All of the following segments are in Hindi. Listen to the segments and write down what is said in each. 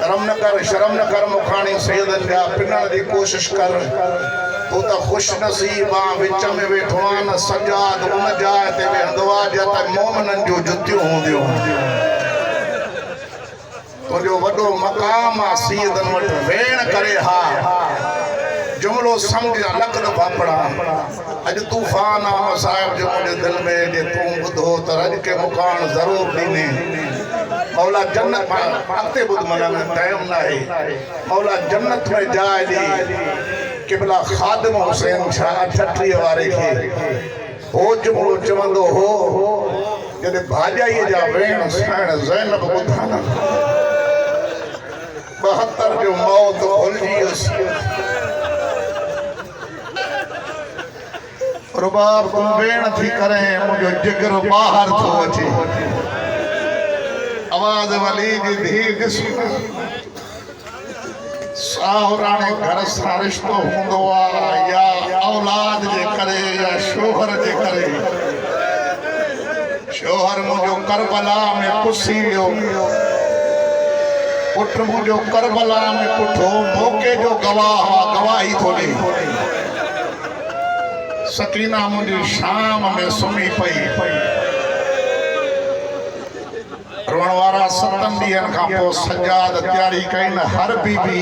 शर्म न कर मुखानी सैयदन जा पिनण दी कोशिश कर तू त खुश नसीब आ विच में वेठो आ न सजाद उन जाइ ते वेहंदो आ जिते मोमिनन जो जुतियूं हूंदियूं तुंहिंजो वॾो मक़ाम आ सैयदन वटि वेण करे हा जुमलो समझ लख दफ़ा पढ़ा अज तूफान आ साहिब जो मुंहिंजे दिल में जे तूं ॿुधो त रज के मुकान ज़रूर ॾीने मौला जन्नत अॻिते ॿुध मन टाइम न आहे मौला जन्नत में जाइ ॾे किबला ख़ादिम हुसैन शाह 38 वारे खे हो जुमलो चवंदो हो जॾहिं भाॼाईअ जा वेण साइण ज़ैनब ॿुधा न 72 जो मौत भुलिजी वियुसि रुबाब तूं वेण थी करे मुंहिंजो जिगर ॿाहिरि थो अचे आवाज़ वली जी धी ॾिस साहुराणे घर सां रिश्तो हूंदो आहे या औलाद जे करे या शोहर जे करे शोहर मुंहिंजो करबला में पुसी वियो पुट मुंहिंजो करबला में पुठो मौक़े जो गवाह गवाही थो ॾे सकीना मुंहिंजी शाम में सुम्ही पई रोअण वारा 7 ॾींहंनि खां पोइ सजाद तयारी कई न हर बीबी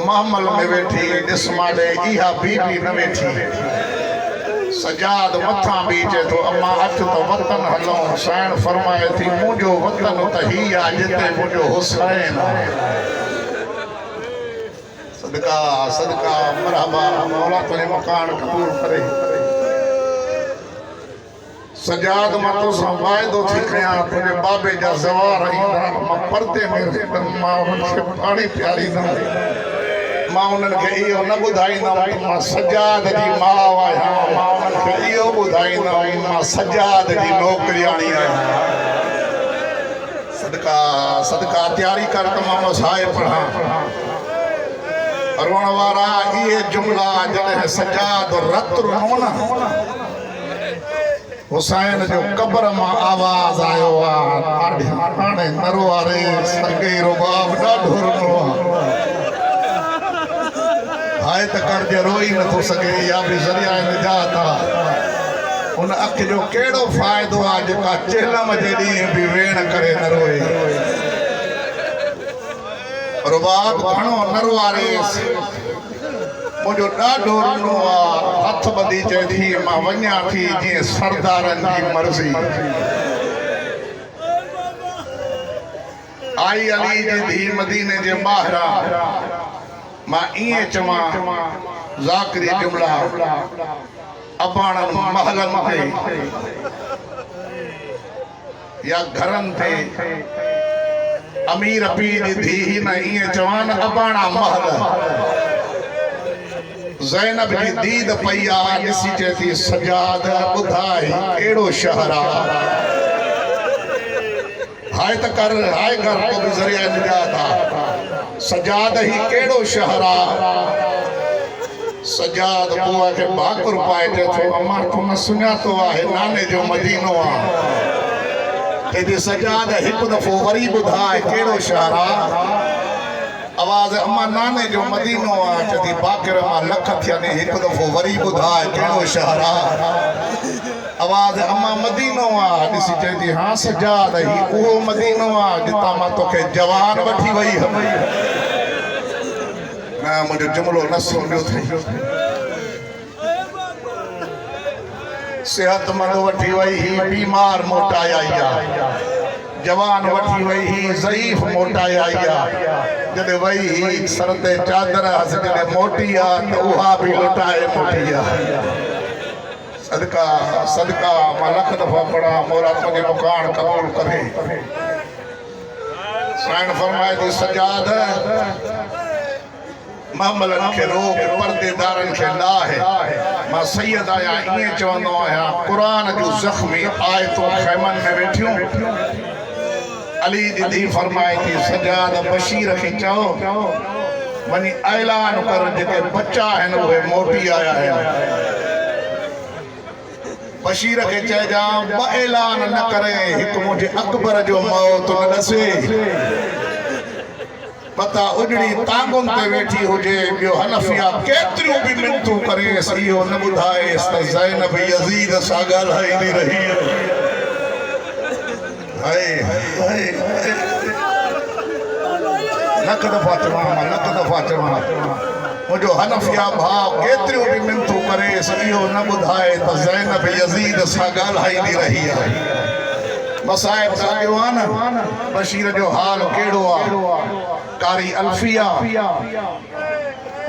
महमल में वेठी ॾिस माॾे इहा बीबी न वेठी सजाद मथां बि चए थो अम्मा अच त वतन हलूं साइण फरमाए थी मुंहिंजो वतन त ही आहे जिते मुंहिंजो हुसैन आहे सदका सदका मरहबा मौला तुंहिंजे मकान क़बूल करे सजाद मां तोसां वाइदो थी कयां तुंहिंजे बाबे जा ज़वार ईंदा मां पर्दे में मां उन्हनि खे पाणी पियारींदुमि मां उन्हनि खे इहो न ॿुधाईंदुमि त मां सजाद जी माउ आहियां मां उन्हनि खे इहो ॿुधाईंदुमि मां सजाद जी नौकरियाणी आहियां सदका सदका तयारी कर त मां मसाए पढ़ां रोअण वारा इहे जुमला जॾहिं सजाद रत रुनो न हुसैन जो कब्र मां आवाज़ आयो आहे हाणे नरवारे सगे रुबाब ॾाढो रुनो हाय त कर्ज रोई नथो सघे या बि ज़रिया निजात आहे उन अख जो कहिड़ो फ़ाइदो आहे जेका चेलम जे ॾींहुं बि वेण करे न रोए रुबाब घणो नरवारे मुंहिंजो ॾाढो रुनो आहे हथ ॿधी चए थी मां वञा थी जीअं सरदारनि जी मर्ज़ी आई अली जी धी मदीने जे ॿाहिरां मां ईअं चवां ज़ाकिरी जुमला अबाणनि महलनि ते या घरनि ते अमीर पीर जी धी न ईअं चवां न अबाणा महल ज़ैनब जी दीद पई आहे ॾिसी चए थी सजाद ॿुधाई कहिड़ो शहर आहे हाय त कर हाय घर को बि ज़रिया निजात आहे सजाद ही कहिड़ो शहर आहे सजाद बुआ खे भाकुर पाए चए थो अम्मा तूं न सुञातो आहे नाने जो मदीनो आहे तेजी सजाद हिकु दफ़ो वरी ॿुधाए कहिड़ो शहर आहे आवाज़ अम्मा नाने जो मदीनो आहे चए बाकिर मां लख थियनि हिकु दफ़ो वरी ॿुधाए कहिड़ो शहर आहे आवाज़ अम्मा मदीनो आहे ॾिसी चए थी हा सजाद ही उहो मदीनो आहे जितां मां तोखे जवान वठी वई हुअमि न मुंहिंजो जुमलो न सुम्हियो अथई सेहतमंद वठी वई ही बीमार मोटाए आई आहे जवान वठी वई ही ज़ईफ़ मोटाए आई आहे जॾहिं वई ही सर ते चादर हस जॾहिं मोटी आहे त उहा बि लुटाए मोटी आहे सदका सदका मां लख दफ़ा पढ़ा मौला तुंहिंजे मुकान क़बूल करे साईं फरमाए थी सजाद महमलनि खे रोक पर्देदारनि खे लाहे मां सैयद आहियां ईअं चवंदो आहियां क़ुरान जूं ज़ख़्मी आयतूं ख़ैमनि में वेठियूं अली जी धी फरमाए थी सजाद बशीर खे चओ वञी ऐलान कर जेके बच्चा आहिनि उहे मोटी आया आहिनि बशीर खे चइजां ॿ ऐलान न करे हिकु मुंहिंजे अकबर जो मौत न ॾसे पता उजड़ी तांगुन ते वेठी हुजे बियो हनफिया केतिरियूं भी मिनतूं करे इहो न ॿुधाएस त ज़ैनब यज़ीद सां ॻाल्हाईंदी रही हाय हाय लख दफ़ा चवां मुंहिंजो हनफिया भाउ केतिरियूं भी मिनतूं करे इहो न ॿुधाए त ज़ैनब यज़ीद सां ॻाल्हाईंदी रही आहे मसाइब साहिब आहे न बशीर जो हाल कहिड़ो आहे कारी अल्फिया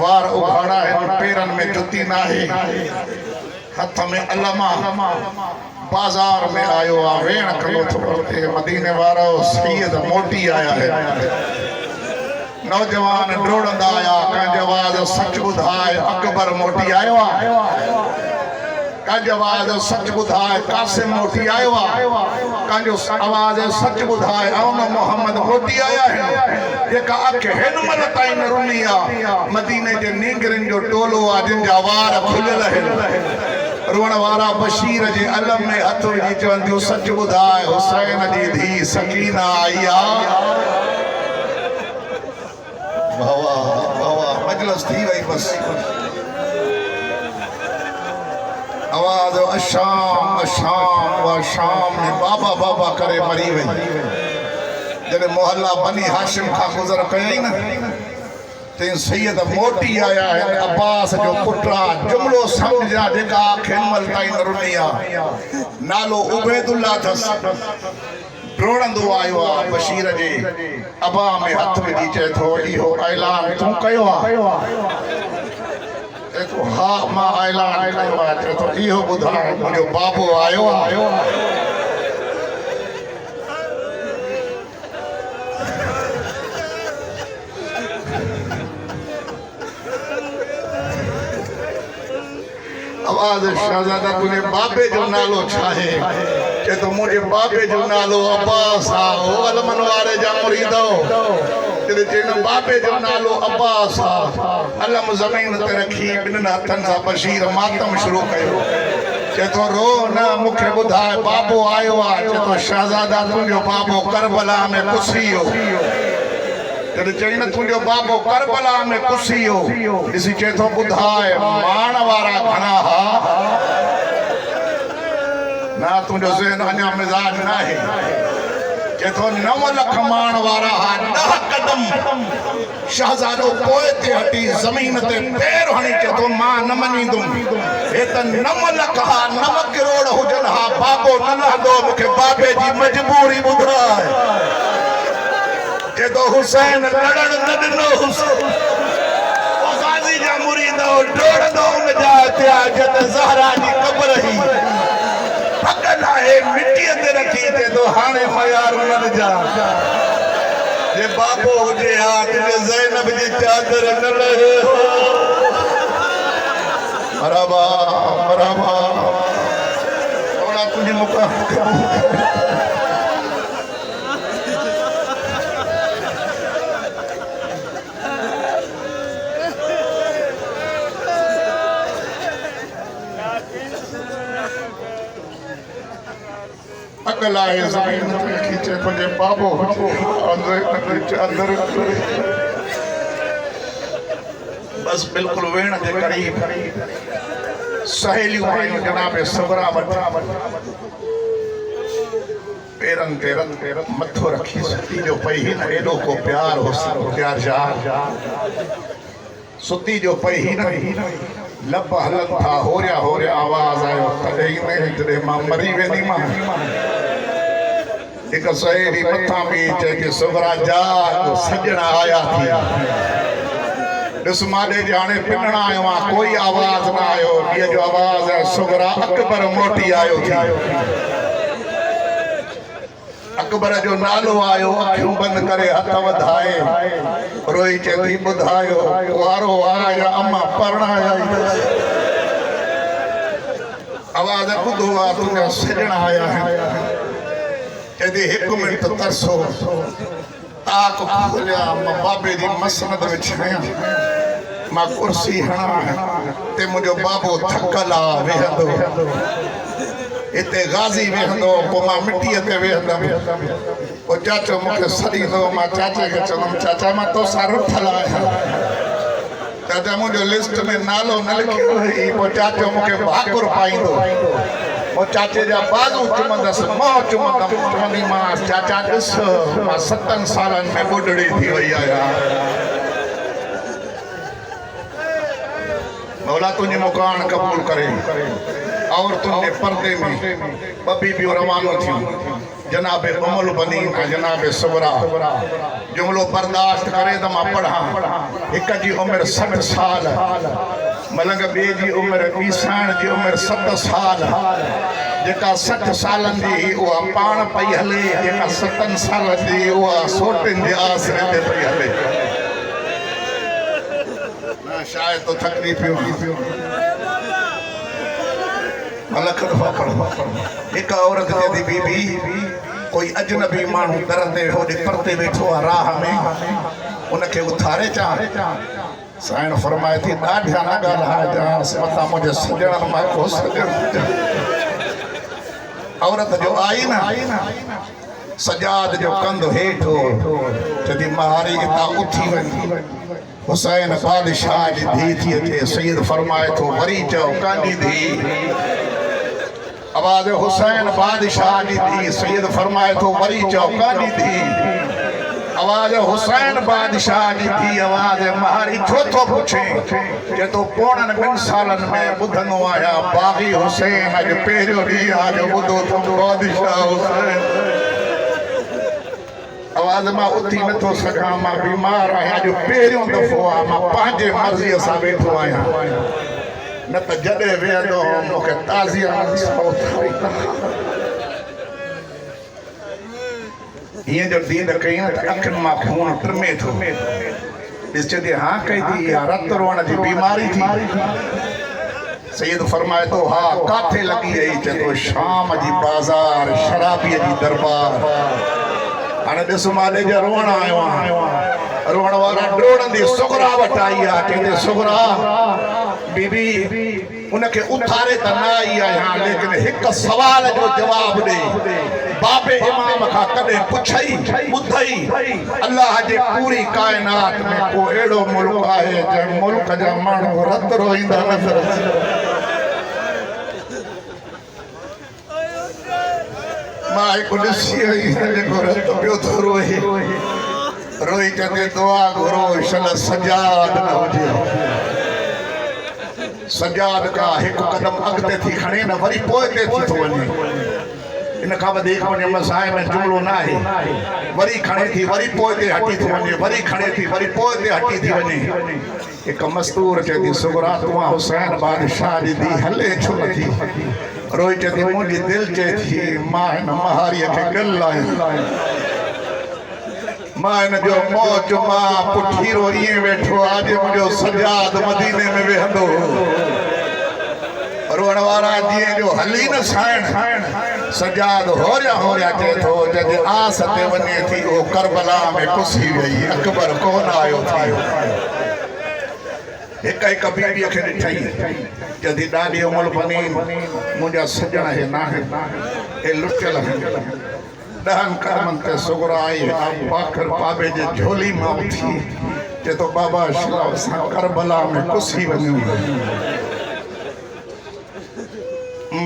वार उघाड़ा है पेरन में जुती नाहे हथ में अलमा बाजार में आयो आ वेण कलो थोड़ो ते मदीने वारो सैयद मोटी आया है नौजवान डोड़ंदा आया कंहिंजी आवाज़ सच ॿुधाए अकबर मोटी आयो आहे कंहिंजी आवाज़ सच ॿुधाए कासिम मोटी आयो आहे कंहिंजो आवाज़ सच ॿुधाए औन मोहम्मद मोटी आया आहिनि जेका अख हिन महिल ताईं न रुनी आहे मदीने जे नींगरनि जो टोलो आहे जिन जा वार खुलियल आहिनि रोअण वारा बशीर जे अलम में हथ विझी चवनि थियूं सच ॿुधाए हुसैन जी धीउ सकीना आई आहे बाबा मजलिस थी वई बस आवाज़ अशाम अशाम व शाम में बाबा बाबा करे मरी वई जॾहिं मोहल्ला बनी हाशिम खां गुज़र कयई न ते सैयद मोटी आया आहिनि अब्बास जो पुटु जुमिलो सम्झा जेका खेमल ताईं न रुनी आहे नालो उबैदुल्ला अथसि डोड़ंदो आयो आहे बशीर जे अबा में हथ विझी चए थो इहो ऐलान तूं कयो आहे हा मां ऐलान कयो आहे चए थो इहो ॿुधाए मुंहिंजो बाबो आयो आहे आवाज़ शहज़ादा तुंहिंजे बाबे जो नालो छा आहे चए थो मुंहिंजे बाबे जो नालो अब्बास आहे हो अलमन वारे जा मुरीद जॾहिं बाबे जो नालो अब्बास आहे अलम ज़मीन ते रखी ॿिन्हिनि हथनि सां बशीर मातम शुरू कयो चए थो रो न मूंखे ॿुधाए बाबो आयो आहे चए थो शहज़ादा तुंहिंजो बाबो करबला में कुसी हो जॾहिं चई न तुंहिंजो बाबो करबला में कुसी हो ॾिसी चए थो ॿुधाए माण वारा घणा हा ना तुंहिंजो ज़हन अञा मिज़ाज न आहे चए थो 9 लख माण वारा हा 10 कदम शहज़ादो पोइ ते हटी ज़मीन ते पैर हणी चए थो मां न मञींदुमि हे त 9 लख हा 9 करोड़ हुजनि हा बाबो न लहंदो मूंखे बाबे जी मजबूरी ॿुधाए चए थो हुसैन लड़ण न ॾिनो गाज़ी जा मुरीद डोड़ंदो उन जा थिया जॾहिं ज़हरा जी क़बर ही पकल आहे मिटीअ ते रखी चए थो हाणे मयार न जा जे बाबो हुजे हा तुंहिंजे ज़ैनब जी चादर न लहे मरहबा मरहबा थोड़ा तुंहिंजी मुक़ाम अकल आहे ज़मीन ते खींचे तुंहिंजे बाबो अंदर बस बिल्कुलु वेण जे करीब सहेलियूं आयूं जनाब सबरा वटि पेरनि ते मथो रखी सुती जो पई न एॾो को प्यार हो प्यार सुती जो पई न लब हलन था होरिया होरिया आवाज़ आयो तॾहिं में जॾहिं मां मरी वेंदी मां हिकु सहेली मथां बि चए कि सुबरा जाग सॼणा आया थी ॾिस माॾे जे हाणे पिनण आयो आहियां कोई आवाज़ न आयो ॿीअ जो आवाज़ आहे सुबरा अकबर मोटी आयो थी अकबर जो नालो आयो अखियूं बंदि करे हथ वधाए रोई चए थी ॿुधायो वारो आया या अम्मा परणाया आवाज़ ॿुधो आहे तुंहिंजा सॼणा आया चए थी 1 मिंट तरसो ताक खोलिया मां बाबे जी मसनद विछायां मां कुर्सी हणा ते मुंहिंजो बाबो थकल आहे वेहंदो इते गाज़ी वेहंदो पोइ मां मिटीअ ते वेहंदमि पोइ चाचो मूंखे सॾींदो मां चाचे खे चवंदुमि चाचा मां तोसां रुठल आहियां चाचा मुंहिंजो लिस्ट में नालो न लिखियो हुई पोइ चाचो मूंखे भाकुर पाईंदो पोइ चाचे जा बाज़ू चुमंदसि मोह चुमंदमि चवंदीमांसि चाचा ॾिस मां 7 सालनि में ॿुढड़ी थी वई आहियां मौला तुंहिंजी मुकान क़बूल करे और तुंहिंजे पर्दे में ॿ बीबियूं रवानो थियूं जनाब उमुल बनीन ऐं जनाब सुबरा जुमिलो बर्दाश्त करे त मां पढ़ां हिक जी उमिरि 60 साल मलंग ॿिए जी उमिरि ॿीसाइण जी उमिरि 7 साल जेका 60 सालनि जी उहा पाण पई हले जेका 7 सालनि जी उहा सोटिन जे आसरे ते पई हले शायद तो तकलीफ़ियूं अलग दफ़ा पढ़ो एक औरत जी बीबी कोई अजनबी माण्हू दर ते होॾे परते वेठो आहे राह में उनखे उथारे चा साईं फरमाए थी ॾाढा न ॻाल्हाइजांसि मथां मुंहिंजे सॼणनि मां को सॼण औरत जो आई न सजाद जो कंधु हेठि हो चवंदी महारी हितां उथी वञी हुसैन बादशाह जी धी थी अचे सैयद फरमाए थो वरी चओ कांजी धी आवाज़ हुसैन बादशाह जी धी सैयद फरमाए थो वरी चओ कांजी धी आवाज़ हुसैन बादशाह जी धी आवाज़ महारी छो थो पुछे जे तो पोणनि 2 सालनि में ॿुधंदो आहियां बाग़ी हुसैन अॼु पहिरियों ॾींहुं आहे जो ॿुधो थो बादशाह हुसैन आवाज़ मां उथी नथो सघां मां बीमार आहियां जो पहिरियों दफ़ो आहे मां पंहिंजे मर्ज़ीअ सां वेठो आहियां न त जॾहिं वेहंदो मूंखे ताज़िया हीअं जो दीद कई न त अखियुनि मां खून टिमे थो ॾिस चवंदी हा कई थी इहा रत रोअण जी बीमारी थी सैयद फरमाए थो हा काथे लॻी वई चए थो शाम जी बाज़ार शराबीअ जी दरबार हाणे ॾिस मां ॾे जो रोअण आयो आहियां रोअण वारा ड्रोड़ंदी सुगरा वटि आई आहे चवंदी सुगरा बीबी उनखे उथारे त न आई आहियां लेकिन हिकु सवाल जो जवाब ॾे बाबे इमाम खां कॾहिं पुछई ॿुधई अल्लाह जे पूरी काइनात में को अहिड़ो मुल्क आहे जंहिं मुल्क जा माण्हू रत रोईंदा नज़र मां हिकु ॾिसी आई जेको रत पियो थो रोई चवंदे दुआ घुरो शन सजाद न हुजे सजाद का हिकु कदम अॻिते थी खणे न वरी पोइ ते थी थो वञे इन खां वधीक वञे मसाए में जुमिलो न आहे वरी खणे थी वरी पोइ ते हटी थी वञे वरी खणे थी वरी पोइ ते हटी थी वञे हिकु मस्तूर चए थी सुगरा तूं हुसैन बादशाह जी धी हले छो नथी रोई चए थी मुंहिंजी दिलि चए थी मां हिन महारीअ खे ॻल आहियां मां हिन जो मौज मां पुठीरो ईअं वेठो अॼु मुंहिंजो सजाद मदीने में वेहंदो रोअण वारा जीअं जो हली न साइण सजाद होरिया चए थो जॾहिं आस ते वञे थी उहो करबला में पुसी वई अकबर कोन आयो थी हिकु बीबीअ खे ॾिठई जॾहिं ॾाढी उमल बनी मुंहिंजा सॼण हे नाहे हे लुटियल आहिनि 10 कर्मनि ते सुगरा आई पाखर बाबे जे झोली मां उथी चए थो बाबा शिलाव सां करबला में पुसी वञूं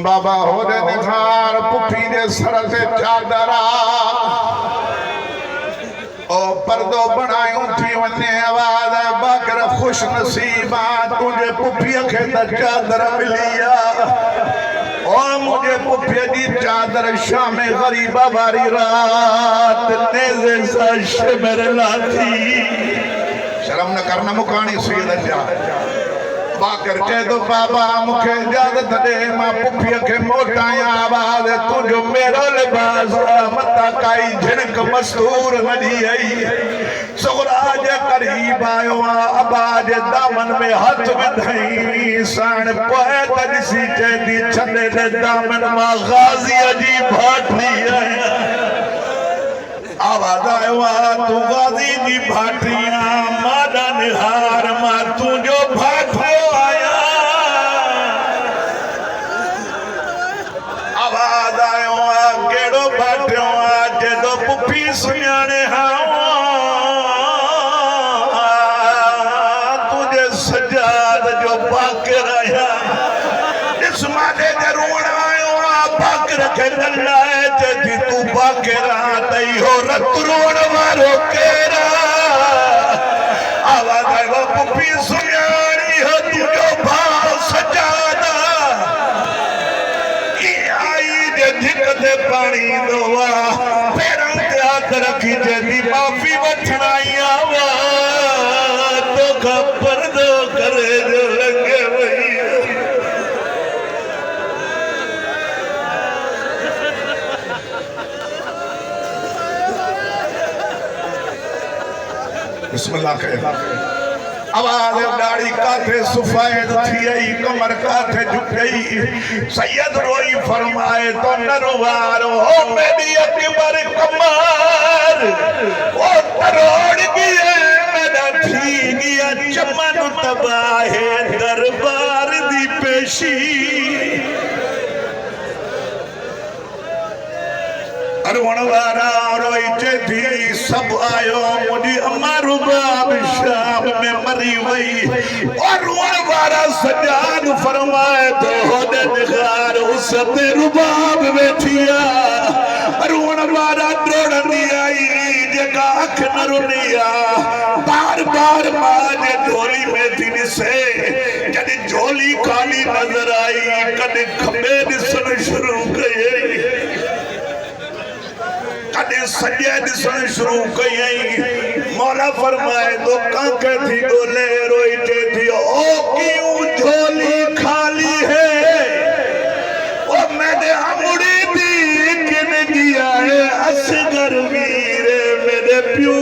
बाबा होॾे निखार पुफी जे सर ते चादर ओ पर्दो बणायूं थी वञे आवाज़ बाकर खुश नसीबा तुंहिंजे पुफीअ खे त चादर मिली आहे और मुझे पुफीअ जी चादर शाम ग़रीबा वारी रात नेज़े सां शिमर लाथी शर्म न करना मुकानी सैयद जा बाकर कह दो बाबा मुखे इजाजत दे मां पुफीअ खे मोटाया आवाज़ तुंहिंजो मेरो लिबास मता काई झिणक मस्तूर न ॾी आई सुगरा जे करीब आयो अबा जे दामन में हथ विधई साण पोइ त ॾिसी चवंदी छॾे दे दामन मां गाज़ीअ जी भाटी आहियां आवाज़ आयो तूं गाज़ी जी भाटी मां निहार मां तुंहिंजो भाटियो आया सुञाणे हां तुझे सजाद जो बाकर आया इस मादे दे रोण आयो आ बाकर के गल्लाए ते तू बाकर आ तई हो रत रोण वारो केरा आवाज आयो पुपी सुञाणी हो तुझो भाव सजादा ई आई दे धिक ते पानी दोवा पैरन ते हाथ रखी जेदी माफी वठणाया वा तो खबर दो करे जो लगे वही बिस्मिल्लाह के आवाज दाढ़ी काथे सुफायद थी आई कमर काथे झुक गई सैयद रोई फरमाए तो नरवार हो मेरी अकबर कमर ओ तरोड़ गया मेरा थी गया चमन तबाहे दरबार दी पेशी अरवणवारा रोई थी सब आयो मुझी अमारू बाब शाम में मरी वही और रुणवारा सजाद फरमाए तो होदे दिखार उस ते रुबाब बैठिया रुणवारा दौड़नी आई जगा अख न रुनिया बार बार मां झोली में थी से जद झोली खाली नजर आई कद खबे दिसण शुरू कई कदे सजे दिसण शुरू कई मौला फरमाए तो काके थी गोले रोईते थी ओ क्यों झोली खाली है ओ मैंने अमुड़ी दी किन दिया है असगर वीरे मेरे प्यू